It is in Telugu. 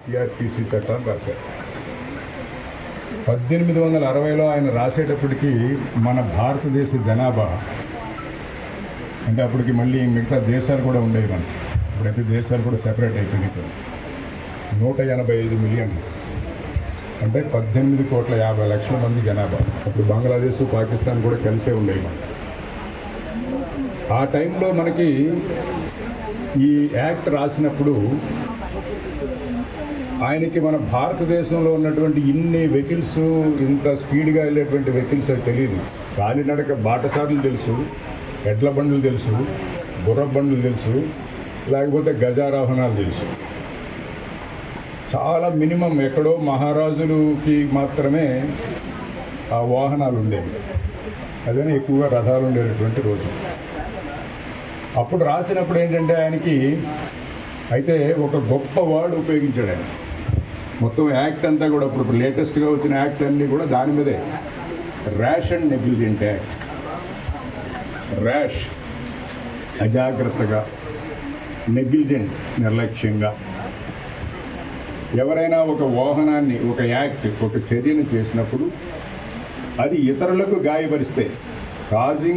సిఆర్టీసీ చట్టాన్ని రాశారు. 1860లో ఆయన రాసేటప్పటికి మన భారతదేశ జనాభా అంటే అప్పటికి మళ్ళీ మిగతా దేశాలు కూడా ఉండేవి మనకి. ఇప్పుడైతే దేశాలు కూడా సెపరేట్ అయిపోయినాయి. 185 మిలియన్లు అంటే 18,50,00,000 మంది జనాభా. అప్పుడు బంగ్లాదేశ్ పాకిస్తాన్ కూడా కలిసే ఉండేవి మనకి. ఆ టైంలో మనకి ఈ యాక్ట్ రాసినప్పుడు ఆయనకి మన భారతదేశంలో ఉన్నటువంటి ఇన్ని వెహికల్స్, ఇంత స్పీడ్గా వెళ్ళేటువంటి వెహికల్స్ అది తెలియదు. కాలినడక బాటసార్లు తెలుసు, ఎడ్ల బండ్లు తెలుసు, గుర్ర బండ్లు తెలుసు, లేకపోతే గజారోహణాలు తెలుసు. చాలా మినిమం ఎక్కడో మహారాజులకి మాత్రమే ఆ వాహనాలు ఉండేవి. అదే ఎక్కువగా రథాలు ఉండేటటువంటి రోజు. అప్పుడు రాసినప్పుడు ఏంటంటే ఆయనకి అయితే ఒక గొప్ప వర్డ్ ఉపయోగించాడు ఆయన. మొత్తం యాక్ట్ అంతా కూడా ఇప్పుడు లేటెస్ట్గా వచ్చిన యాక్ట్ అన్నీ కూడా దాని మీదే. Rash and negligent act. Rash అజాగ్రత్తగా, నెగ్లిజెంట్ నిర్లక్ష్యంగా. ఎవరైనా ఒక వాహనాన్ని, ఒక యాక్ట్, ఒక చర్యను చేసినప్పుడు అది ఇతరులకు గాయపరిస్తే కాజింగ్